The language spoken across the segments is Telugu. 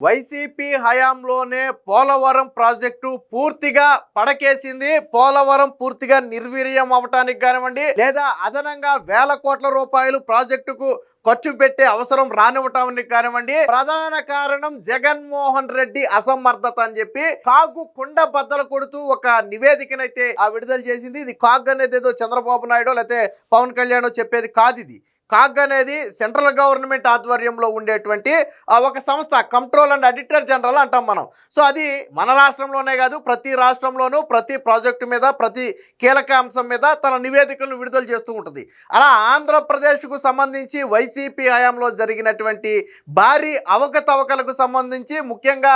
వైసీపీ హయాంలోనే పోలవరం ప్రాజెక్టు పూర్తిగా పడకేసింది. పోలవరం పూర్తిగా నిర్వీర్యం అవటానికి కానివ్వండి, లేదా అదనంగా వేల కోట్ల రూపాయలు ప్రాజెక్టుకు ఖర్చు పెట్టే అవసరం రానివ్వటానికి కానివ్వండి, ప్రధాన కారణం జగన్మోహన్ రెడ్డి అసమర్థత అని చెప్పి కాగు కుండ బద్దలు కొడుతూ ఒక నివేదికనైతే విడుదల చేసింది. ఇది కాగ్ అనేది ఏదో చంద్రబాబు నాయుడు లేకపోతే పవన్ కళ్యాణ్ చెప్పేది కాదు. ఇది కాగ్ అనేది సెంట్రల్ గవర్నమెంట్ ఆధ్వర్యంలో ఉండేటువంటి ఒక సంస్థ, కంట్రోల్ అండ్ ఆడిటర్ జనరల్ అంటాం మనం. సో అది మన రాష్ట్రంలోనే కాదు, ప్రతి రాష్ట్రంలోనూ ప్రతి ప్రాజెక్టు మీద, ప్రతి కీలక అంశం మీద తన నివేదికలను విడుదల చేస్తూ ఉంటుంది. అలా ఆంధ్రప్రదేశ్కు సంబంధించి వైసీపీ హయాంలో జరిగినటువంటి భారీ అవకతవకలకు సంబంధించి ముఖ్యంగా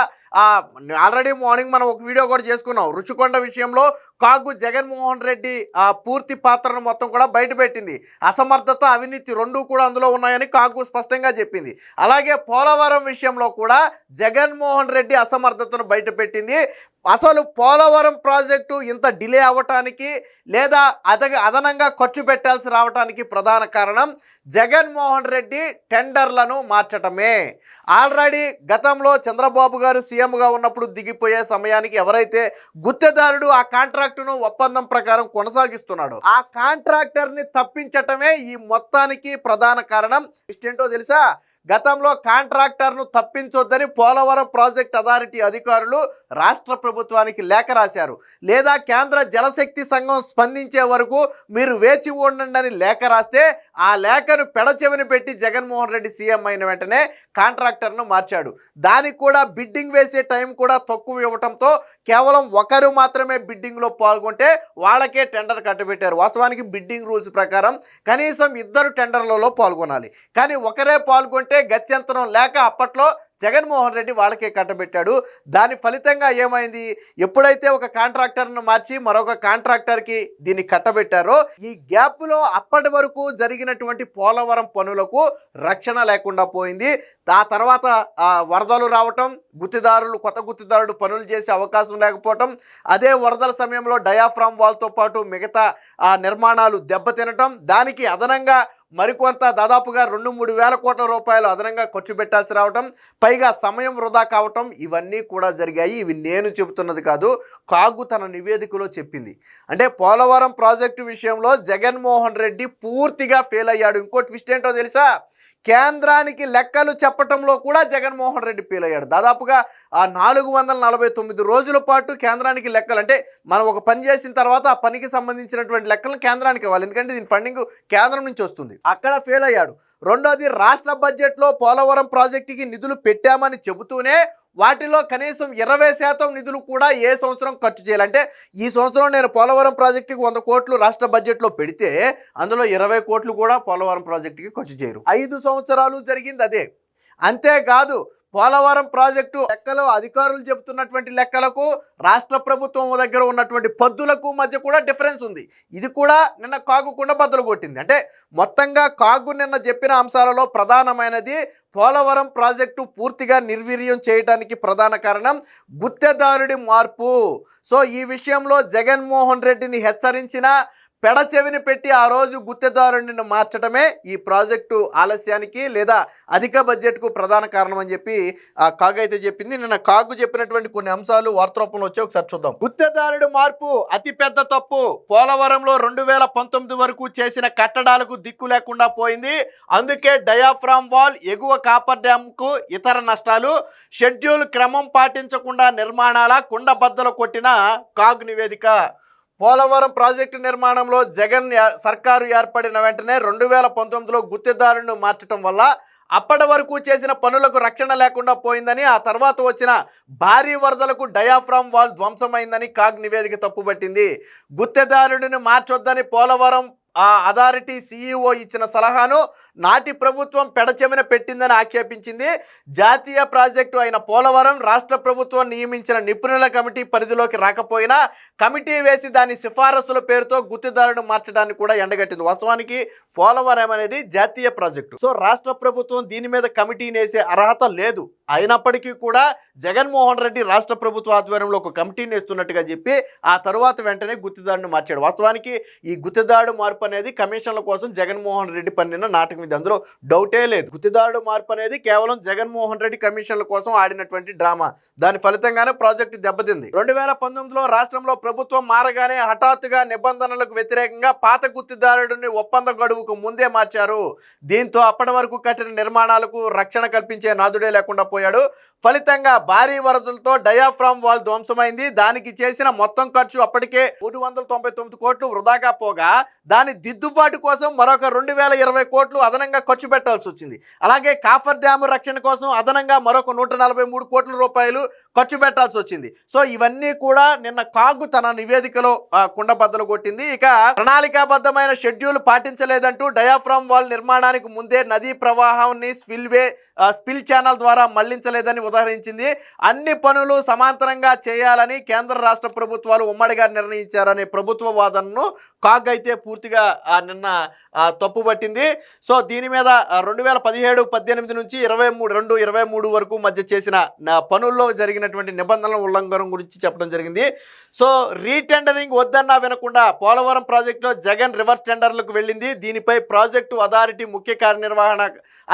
ఆల్రెడీ మార్నింగ్ మనం ఒక వీడియో కూడా చేసుకున్నాం. రుషికొండ విషయంలో కాగు జగన్మోహన్ రెడ్డి పూర్తి పాత్రను మొత్తం కూడా బయటపెట్టింది. అసమర్థత, అవినీతి రెండు కూడా అందులో ఉన్నాయని కాగు స్పష్టంగా చెప్పింది. అలాగే పోలవరం విషయంలో కూడా జగన్మోహన్ రెడ్డి అసమర్థతను బయటపెట్టింది. అసలు పోలవరం ప్రాజెక్టు ఇంత డిలే అవ్వటానికి లేదా అదనంగా ఖర్చు పెట్టాల్సి రావటానికి ప్రధాన కారణం జగన్మోహన్ రెడ్డి టెండర్లను మార్చటమే. ఆల్రెడీ గతంలో చంద్రబాబు గారు సీఎంగా ఉన్నప్పుడు దిగిపోయే సమయానికి ఎవరైతే గుత్తేదారుడు ఆ కాంట్రాక్టును ఒప్పందం ప్రకారం కొనసాగిస్తున్నాడో ఆ కాంట్రాక్టర్ని తప్పించటమే ఈ మొత్తానికి ప్రధాన కారణం. ఇష్టేంటో తెలుసా? గతంలో కాంట్రాక్టర్ను తప్పించొద్దని పోలవరం ప్రాజెక్ట్ అథారిటీ అధికారులు రాష్ట్ర ప్రభుత్వానికి లేఖ రాశారు. లేదా కేంద్ర జలశక్తి సంఘం స్పందించే వరకు మీరు వేచి ఉండండి అని లేఖ రాస్తే ఆ లేఖను పెడచెవిని పెట్టి జగన్మోహన్ రెడ్డి సీఎం అయిన వెంటనే కాంట్రాక్టర్ను మార్చాడు. దానికి కూడా బిడ్డింగ్ వేసే టైం కూడా తక్కువ ఇవ్వడంతో కేవలం ఒకరు మాత్రమే బిడ్డింగ్లో పాల్గొంటే వాళ్ళకే టెండర్ కట్టబెట్టారు. వాస్తవానికి బిడ్డింగ్ రూల్స్ ప్రకారం కనీసం 2 టెండర్లలో పాల్గొనాలి. కానీ ఒకరే పాల్గొంటే గత్యంతరం లేక అప్పట్లో జగన్మోహన్ రెడ్డి వాళ్ళకే కట్టబెట్టాడు. దాని ఫలితంగా ఏమైంది? ఎప్పుడైతే ఒక కాంట్రాక్టర్ను మార్చి మరొక కాంట్రాక్టర్కి దీన్ని కట్టబెట్టారో ఈ గ్యాప్లో అప్పటి వరకు జరిగినటువంటి పోలవరం పనులకు రక్షణ లేకుండా పోయింది. ఆ తర్వాత వరదలు రావటం, కొత్త గుత్తిదారుడు పనులు చేసే అవకాశం లేకపోవటం, అదే వరదల సమయంలో డయాఫ్రామ్ వాల్తో పాటు మిగతా నిర్మాణాలు దెబ్బతినటం, దానికి అదనంగా మరికొంత దాదాపుగా 2-3 వేల కోట్ల రూపాయలు అదనంగా ఖర్చు పెట్టాల్సి రావటం, పైగా సమయం వృధా కావటం, ఇవన్నీ కూడా జరిగాయి. ఇవి నేను చెబుతున్నది కాదు, కాగు తన నివేదికలో చెప్పింది. అంటే పోలవరం ప్రాజెక్టు విషయంలో జగన్మోహన్ రెడ్డి పూర్తిగా ఫెయిల్ అయ్యాడు. ఇంకో ట్విస్ట్ ఏంటో తెలుసా? కేంద్రానికి లెక్కలు చెప్పటంలో కూడా జగన్మోహన్ రెడ్డి ఫెయిల్ అయ్యాడు. దాదాపుగా 449 రోజుల పాటు కేంద్రానికి లెక్కలు, అంటే మనం ఒక పని చేసిన తర్వాత ఆ పనికి సంబంధించినటువంటి లెక్కలను కేంద్రానికి ఇవ్వాలి, ఎందుకంటే దీని ఫండింగ్ కేంద్రం నుంచి వస్తుంది. అక్కడ ఫెయిల్ అయ్యాడు. రెండోది, రాష్ట్ర బడ్జెట్లో పోలవరం ప్రాజెక్టుకి నిధులు పెట్టామని చెబుతూనే వాటిలో కనీసం 20% నిధులు కూడా ఏ సంవత్సరం ఖర్చు చేయాలంటే ఈ సంవత్సరం నేను పోలవరం ప్రాజెక్టుకి 100 కోట్లు రాష్ట్ర బడ్జెట్లో పెడితే అందులో 20 కోట్లు కూడా పోలవరం ప్రాజెక్టుకి ఖర్చు చేయరు. 5 సంవత్సరాలు జరిగింది అదే. అంతేకాదు పోలవరం ప్రాజెక్టు లెక్కలు, అధికారులు చెబుతున్నటువంటి లెక్కలకు రాష్ట్ర ప్రభుత్వం దగ్గర ఉన్నటువంటి పద్దులకు మధ్య కూడా డిఫరెన్స్ ఉంది. ఇది కూడా నిన్న కాగు కుండ బద్దలు కొట్టింది. అంటే మొత్తంగా కాగు నిన్న చెప్పిన అంశాలలో ప్రధానమైనది పోలవరం ప్రాజెక్టు పూర్తిగా నిర్వీర్యం చేయడానికి ప్రధాన కారణం గుత్తేదారుడి మార్పు. సో ఈ విషయంలో జగన్మోహన్ రెడ్డిని హెచ్చరించిన పెడచెవిని పెట్టి ఆ రోజు గుత్తేదారుడిని మార్చడమే ఈ ప్రాజెక్టు ఆలస్యానికి లేదా అధిక బడ్జెట్కు ప్రధాన కారణం అని చెప్పి కాగు అయితే చెప్పింది. నిన్న కాగు చెప్పినటువంటి కొన్ని అంశాలు వార్తారూపంలో వచ్చి ఒకసారి చూద్దాం. గుత్తేదారుడి మార్పు అతిపెద్ద తప్పు. పోలవరంలో 2019 వరకు చేసిన కట్టడాలకు దిక్కు లేకుండా పోయింది. అందుకే డయాఫ్రామ్ వాల్, ఎగువ కాపర్ డ్యాంకు ఇతర నష్టాలు, షెడ్యూల్ క్రమం పాటించకుండా నిర్మాణాల కుండ బద్దలు కొట్టిన కాగు నివేదిక. పోలవరం ప్రాజెక్టు నిర్మాణంలో జగన్ సర్కారు ఏర్పడిన వెంటనే 2019లో గుత్తేదారులను మార్చడం వల్ల అప్పటి వరకు చేసిన పనులకు రక్షణ లేకుండా పోయిందని, ఆ తర్వాత వచ్చిన భారీ వరదలకు డయాఫ్రామ్ వాల్ ధ్వంసమైందని కాగ్ నివేదిక తప్పుపట్టింది. గుత్తేదారుడిని మార్చొద్దని పోలవరం అథారిటీ సీఈఓ ఇచ్చిన సలహాను నాటి ప్రభుత్వం పెడచెవిన పెట్టిందని ఆక్షేపించింది. జాతీయ ప్రాజెక్టు అయిన పోలవరం రాష్ట్ర ప్రభుత్వం నియమించిన నిపుణుల కమిటీ పరిధిలోకి రాకపోయినా కమిటీ వేసి దాని సిఫారసుల పేరుతో గుత్తేదారును మార్చడాన్ని కూడా ఎండగట్టింది. వాస్తవానికి పోలవరం అనేది జాతీయ ప్రాజెక్టు. సో రాష్ట్ర ప్రభుత్వం దీని మీద కమిటీని వేసే అర్హత లేదు. అయినప్పటికీ కూడా జగన్మోహన్ రెడ్డి రాష్ట్ర ప్రభుత్వ ఆధ్వర్యంలో ఒక కమిటీని వేస్తున్నట్టుగా చెప్పి ఆ తరువాత వెంటనే గుత్తేదారును మార్చాడు. వాస్తవానికి ఈ గుత్తేదారుడు మార్పు అనేది కమిషన్ల కోసం జగన్మోహన్ రెడ్డి పన్నిన నాటకం ఇది, అందులో డౌటే లేదు. గుత్తిదారుడు మార్పు అనేది కేవలం జగన్మోహన్ రెడ్డి కమిషన్ల కోసం ఆడినటువంటి డ్రామా. దాని ఫలితంగానే ప్రాజెక్టు దెబ్బతింది. 2019లో రాష్ట్రంలో ప్రభుత్వం మారగానే హఠాత్తుగా నిబంధనలకు వ్యతిరేకంగా పాత గుత్తిదారుడిని ఒప్పంద గడువుకు ముందే మార్చారు. దీంతో అప్పటి వరకు కట్టిన నిర్మాణాలకు రక్షణ కల్పించే నాదుడే లేకుండా పోయాడు. ఫలితంగా భారీ వరదలతో డయాఫ్రామ్ వాల్ ధ్వంసమైంది. దానికి చేసిన మొత్తం ఖర్చు అప్పటికే 399 కోట్లు వృధాగా పోగా దాని దిద్దుబాటు కోసం మరొక 2020 కోట్లు అదనంగా ఖర్చు పెట్టాల్సి వచ్చింది. అలాగే కాఫర్ డ్యాము రక్షణ కోసం అదనంగా మరొక 143 కోట్ల రూపాయలు ఖర్చు పెట్టాల్సి వచ్చింది. సో ఇవన్నీ కూడా నిన్న కాగు తన నివేదికలో కుండబద్దలు కొట్టింది. ఇక ప్రణాళికాబద్ధమైన షెడ్యూల్ పాటించలేదంటూ డయాఫ్రామ్ వాల్ నిర్మాణానికి ముందే నదీ ప్రవాహాన్ని స్పిల్ ఛానల్ ద్వారా మళ్లించలేదని ఉదహరించింది. అన్ని పనులు సమాంతరంగా చేయాలని కేంద్ర రాష్ట్ర ప్రభుత్వాలు ఉమ్మడిగా నిర్ణయించారనే ప్రభుత్వ వాదనను కాగ్ అయితే పూర్తిగా నిన్న తప్పుపట్టింది. సో దీని మీద 2017-18 నుంచి 22-23 వరకు మధ్య చేసిన పనుల్లో జరిగినటువంటి నిబంధనల ఉల్లంఘన గురించి చెప్పడం జరిగింది. సో రీటెండరింగ్ వద్దన్నా వినకుండా పోలవరం ప్రాజెక్టులో జగన్ రివర్స్ టెండర్లకు వెళ్ళింది. దీనిపై ప్రాజెక్టు అథారిటీ ముఖ్య కార్యనిర్వహణ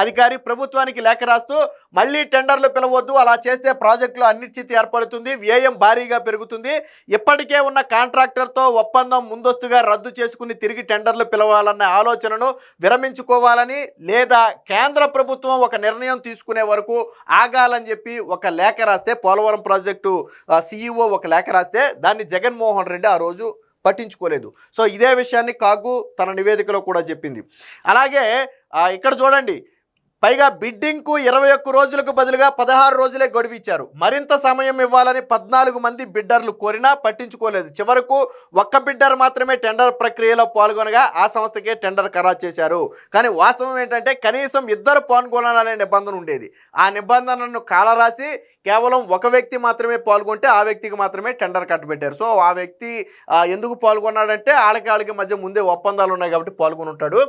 అధికారి ప్రభుత్వానికి లేఖ రాస్తూ మళ్ళీ టెండర్లు పిలవద్దు, అలా చేస్తే ప్రాజెక్టులో అనిశ్చితి ఏర్పడుతుంది, వ్యయం భారీగా పెరుగుతుంది, ఇప్పటికే ఉన్న కాంట్రాక్టర్తో ఒప్పందం ముందస్తుగా రద్దు చేసుకుని తిరిగి టెండర్లు పిలవాలన్న ఆలోచనను విరమించుకోవాలని లేదా కేంద్ర ప్రభుత్వం ఒక నిర్ణయం తీసుకునే వరకు ఆగాలని చెప్పి ఒక లేఖ రాస్తే, పోలవరం ప్రాజెక్టు CEO ఒక లేఖ రాస్తే దాన్ని జగన్మోహన్ రెడ్డి ఆ రోజు పట్టించుకోలేదు. సో ఇదే విషయాన్ని కాగు తన నివేదికలో కూడా చెప్పింది. అలాగే ఇక్కడ చూడండి, పైగా బిడ్డింగ్కు 21 రోజులకు బదులుగా 16 రోజులే గడువు ఇచ్చారు. మరింత సమయం ఇవ్వాలని 14 మంది బిడ్డర్లు కోరినా పట్టించుకోలేదు. చివరకు ఒక్క బిడ్డర్ మాత్రమే టెండర్ ప్రక్రియలో పాల్గొనగా ఆ సంస్థకే టెండర్ ఖరారు చేశారు. కానీ వాస్తవం ఏంటంటే కనీసం 2 పాల్గొనాలనే నిబంధన ఉండేది. ఆ నిబంధనను కాలరాసి కేవలం ఒక వ్యక్తి మాత్రమే పాల్గొంటే ఆ వ్యక్తికి మాత్రమే టెండర్ కట్టబెట్టారు. సో ఆ వ్యక్తి ఎందుకు పాల్గొన్నాడంటే వాళ్ళకి మధ్య ముందే ఒప్పందాలు ఉన్నాయి కాబట్టి పాల్గొని ఉంటాడు.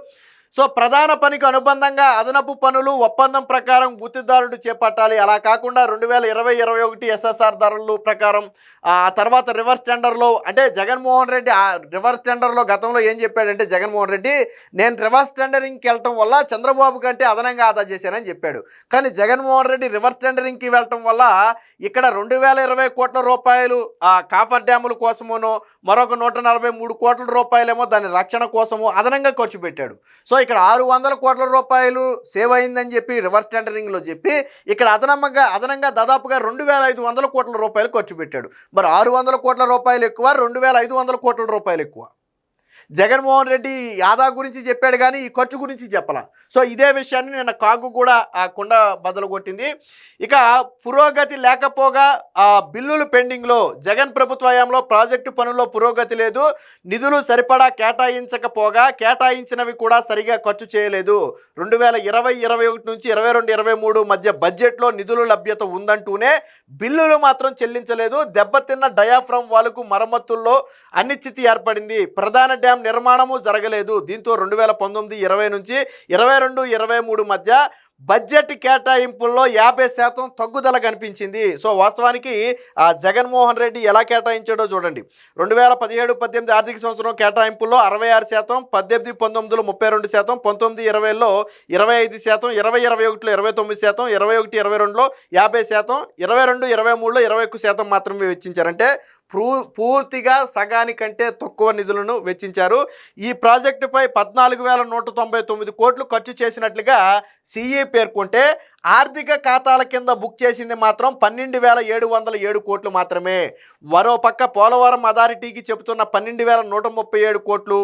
సో ప్రధాన పనికి అనుబంధంగా అదనపు పనులు ఒప్పందం ప్రకారం గుత్తిదారుడు చేపట్టాలి. అలా కాకుండా 2020-21 SSR ధరలు ప్రకారం ఆ తర్వాత రివర్స్ టెండర్లో అంటే జగన్మోహన్ రెడ్డి రివర్స్ టెండర్లో గతంలో ఏం చెప్పాడంటే జగన్మోహన్ రెడ్డి నేను రివర్స్ టెండరింగ్కి వెళ్ళటం వల్ల చంద్రబాబు కంటే అదనంగా ఆదా చేశానని చెప్పాడు. కానీ జగన్మోహన్ రెడ్డి రివర్స్ టెండరింగ్కి వెళ్ళటం వల్ల ఇక్కడ 2020 కోట్ల రూపాయలు కాఫర్ డ్యాముల కోసమోనో మరొక 143 కోట్ల రూపాయలేమో దాని రక్షణ కోసమో అదనంగా ఖర్చు పెట్టాడు. సో ఇక్కడ 600 కోట్ల రూపాయలు సేవ్ అయిందని చెప్పి రివర్స్ టెండరింగ్లో చెప్పి ఇక్కడ అదనంగా దాదాపుగా 2500 కోట్ల రూపాయలు ఖర్చు పెట్టాడు. మరి 600 కోట్ల రూపాయలు ఎక్కువ, 2500 కోట్ల రూపాయలు ఎక్కువ. జగన్మోహన్ రెడ్డి ఆదా గురించి చెప్పాడు కానీ ఈ ఖర్చు గురించి చెప్పాల. సో ఇదే విషయాన్ని నిన్న కాగు కూడా కుండ బద్దలు కొట్టింది. ఇక పురోగతి లేకపోగా బిల్లులు పెండింగ్లో, జగన్ ప్రభుత్వ హయాంలో ప్రాజెక్టు పనుల్లో పురోగతి లేదు, నిధులు సరిపడా కేటాయించకపోగా కేటాయించినవి కూడా సరిగా ఖర్చు చేయలేదు. 2020-21 నుంచి 22-23 మధ్య బడ్జెట్లో నిధుల లభ్యత ఉందంటూనే బిల్లులు మాత్రం చెల్లించలేదు. దెబ్బతిన్న డయాఫ్రామ్ వాల్కు మరమ్మతుల్లో అనిశ్చితి ఏర్పడింది. ప్రధాన డ్యాం నిర్మాణము జరగలేదు. దీంతో 2019-20 నుంచి 22-23 మధ్య బడ్జెట్ కేటాయింపుల్లో 50% తగ్గుదల కనిపించింది. సో వాస్తవానికి జగన్మోహన్ రెడ్డి ఎలా కేటాయించాడో చూడండి. 2017-18 ఆర్థిక సంవత్సరం కేటాయింపుల్లో 66%, 18-19లో 32%, 19-20లో 25%, 20-21లో 29%, 21-22లో 50%, 22-23లో 21% మాత్రమే వెచ్చించారంటే పూర్తిగా సగానికంటే తక్కువ నిధులను వెచ్చించారు. ఈ ప్రాజెక్టుపై 14,199 కోట్లు ఖర్చు చేసినట్లుగా సిఈ పేర్కొంటే ఆర్థిక ఖాతాల కింద బుక్ చేసింది మాత్రం 12,707 కోట్లు మాత్రమే. మరోపక్క పోలవరం అథారిటీకి చెబుతున్న 12,137 కోట్లు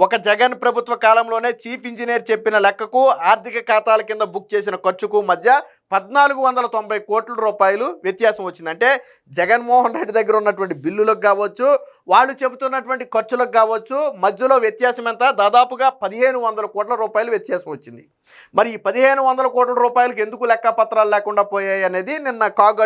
ఒక జగన్ ప్రభుత్వ కాలంలోనే చీఫ్ ఇంజనీర్ చెప్పిన లెక్కకు ఆర్థిక ఖాతాల కింద బుక్ చేసిన ఖర్చుకు మధ్య 1,490 కోట్ల రూపాయలు వ్యత్యాసం వచ్చింది. అంటే జగన్మోహన్ రెడ్డి దగ్గర ఉన్నటువంటి బిల్లులకు కావచ్చు, వాళ్ళు చెబుతున్నటువంటి ఖర్చులకు కావచ్చు, మధ్యలో వ్యత్యాసం ఎంత? దాదాపుగా 1,500 కోట్ల రూపాయలు వ్యత్యాసం వచ్చింది. మరి ఈ 1,500 కోట్ల రూపాయలకు ఎందుకు ఎందుకు లెక్కపత్రాలు లేకుండా పోయాయి అనేది నిన్న కాగ్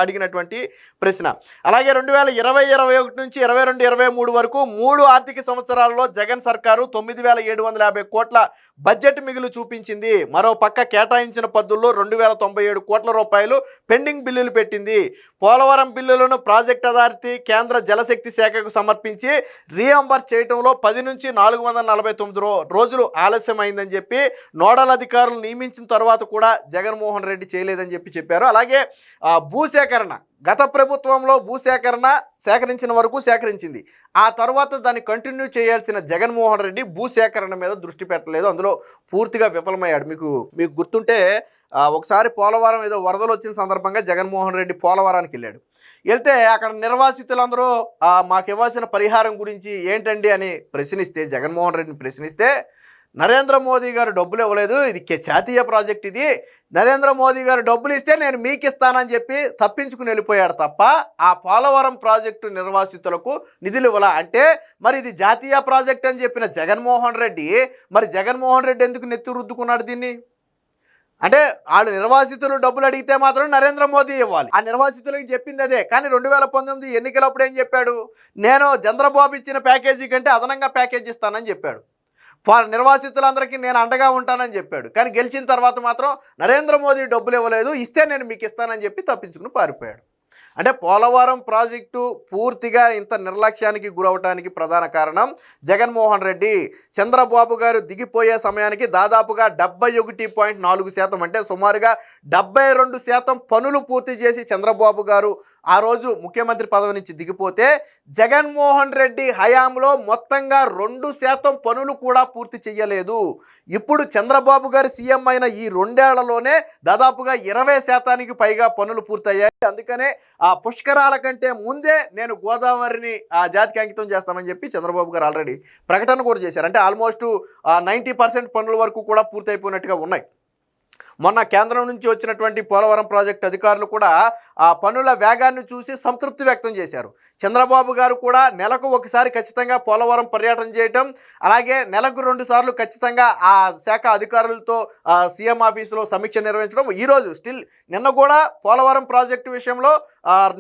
అడిగినటువంటి ప్రశ్న. అలాగే 2020-21 నుంచి 22-23 వరకు 3 ఆర్థిక సంవత్సరాల్లో జగన్ సర్కారు 9,750 కోట్ల బడ్జెట్ మిగులు చూపించింది. మరో పక్క కేటాయించిన పద్దుల్లో 2,097 కోట్ల రూపాయలు పెండింగ్ బిల్లులు పెట్టింది. పోలవరం బిల్లులను ప్రాజెక్ట్ అథారిటీ కేంద్ర జలశక్తి శాఖకు సమర్పించి రీఎంబర్స్ చేయడంలో 10 నుంచి 449 రోజులు ఆలస్యమైందని చెప్పి నోడల్ అధికారులు నియమించిన తర్వాత కూడా జగన్మోహన్ రెడ్డి చేయలేదని చెప్పారు. అలాగే భూసేకరణ గత ప్రభుత్వంలో సేకరించిన వరకు సేకరించింది. ఆ తర్వాత దాన్ని కంటిన్యూ చేయాల్సిన జగన్మోహన్ రెడ్డి భూసేకరణ మీద దృష్టి పెట్టలేదు. అందులో పూర్తిగా విఫలమయ్యాడు. మీకు గుర్తుంటే ఒకసారి పోలవరం ఏదో వరదలు వచ్చిన సందర్భంగా జగన్మోహన్ రెడ్డి పోలవరానికి వెళ్తే అక్కడ నిర్వాసితులందరూ మాకు ఇవ్వాల్సిన పరిహారం గురించి ఏంటండి అని జగన్మోహన్ రెడ్డిని ప్రశ్నిస్తే నరేంద్ర మోదీ గారు డబ్బులు ఇవ్వలేదు, ఇది జాతీయ ప్రాజెక్ట్, ఇది నరేంద్ర మోదీ గారు డబ్బులు ఇస్తే నేను మీకు ఇస్తానని చెప్పి తప్పించుకుని వెళ్ళిపోయాడు తప్ప ఆ పోలవరం ప్రాజెక్టు నిర్వాసితులకు నిధులు ఇవ్వాల. అంటే మరి ఇది జాతీయ ప్రాజెక్ట్ అని చెప్పిన జగన్మోహన్ రెడ్డి ఎందుకు నెత్తి రుద్దుకున్నాడు దీన్ని? అంటే వాళ్ళు నిర్వాసితులు డబ్బులు అడిగితే మాత్రం నరేంద్ర మోదీ ఇవ్వాలి. ఆ నిర్వాసితులకి చెప్పింది అదే. కానీ 2019 ఎన్నికలప్పుడు ఏం చెప్పాడు? నేను చంద్రబాబు ఇచ్చిన ప్యాకేజీ కంటే అదనంగా ప్యాకేజ్ ఇస్తానని చెప్పాడు. నిర్వాసితులందరికీ నేను అండగా ఉంటానని చెప్పాడు. కానీ గెలిచిన తర్వాత మాత్రం నరేంద్ర మోదీ డబ్బులు ఇవ్వలేదు, ఇస్తే నేను మీకు ఇస్తానని చెప్పి తప్పించుకుని పారిపోయాడు. అంటే పోలవరం ప్రాజెక్టు పూర్తిగా ఇంత నిర్లక్ష్యానికి గురవటానికి ప్రధాన కారణం జగన్మోహన్ రెడ్డి. చంద్రబాబు గారు దిగిపోయే సమయానికి దాదాపుగా 71.4% అంటే సుమారుగా 72% పనులు పూర్తి చేసి చంద్రబాబు గారు ఆ రోజు ముఖ్యమంత్రి పదవి నుంచి దిగిపోతే జగన్మోహన్ రెడ్డి హయాంలో మొత్తంగా 2% పనులు కూడా పూర్తి చేయలేదు. ఇప్పుడు చంద్రబాబు గారు సీఎం అయిన ఈ 2 ఏళ్లలోనే దాదాపుగా 20% పైగా పనులు పూర్తయ్యాయి. అందుకనే ఆ పుష్కరాల కంటే ముందే నేను గోదావరిని జాతికి అంకితం చేస్తామని చెప్పి చంద్రబాబు గారు ఆల్రెడీ ప్రకటన కూడా చేశారు. అంటే ఆల్మోస్ట్ 90% పనుల వరకు కూడా పూర్తయిపోయినట్టుగా ఉన్నాయి. మొన్న కేంద్రం నుంచి వచ్చినటువంటి పోలవరం ప్రాజెక్టు అధికారులు కూడా ఆ పనుల వేగాన్ని చూసి సంతృప్తి వ్యక్తం చేశారు. చంద్రబాబు గారు కూడా నెలకు ఒకసారి ఖచ్చితంగా పోలవరం పర్యటన చేయటం, అలాగే నెలకు 2 సార్లు ఖచ్చితంగా ఆ శాఖ అధికారులతో సీఎం ఆఫీసులో సమీక్ష నిర్వహించడం. ఈరోజు నిన్న కూడా పోలవరం ప్రాజెక్టు విషయంలో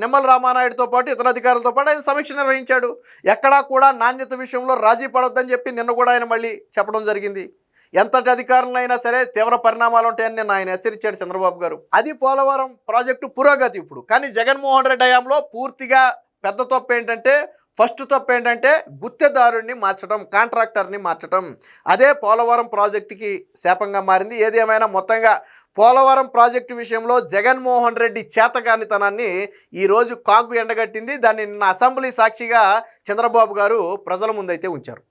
నిమ్మల రామానాయుడుతో పాటు ఇతర అధికారులతో పాటు ఆయన సమీక్ష నిర్వహించాడు. ఎక్కడా కూడా నాణ్యత విషయంలో రాజీ పడొద్దని చెప్పి నిన్న కూడా ఆయన మళ్ళీ చెప్పడం జరిగింది. ఎంతటి అధికారులైనా సరే తీవ్ర పరిణామాలు ఉంటాయని నేను ఆయన హెచ్చరించాడు చంద్రబాబు గారు. అది పోలవరం ప్రాజెక్టు పురోగతి ఇప్పుడు. కానీ జగన్మోహన్ రెడ్డి హయాంలో పూర్తిగా పెద్ద తప్పు ఏంటంటే, ఫస్ట్ తప్పు ఏంటంటే గుత్తేదారుడిని మార్చడం, కాంట్రాక్టర్ని మార్చడం. అదే పోలవరం ప్రాజెక్టుకి శాపంగా మారింది. ఏది ఏమైనా మొత్తంగా పోలవరం ప్రాజెక్టు విషయంలో జగన్మోహన్ రెడ్డి చేతగానితనాన్ని ఈరోజు కాగు ఎండగట్టింది. దాన్ని నిన్న అసెంబ్లీ సాక్షిగా చంద్రబాబు గారు ప్రజల ముందైతే ఉంచారు.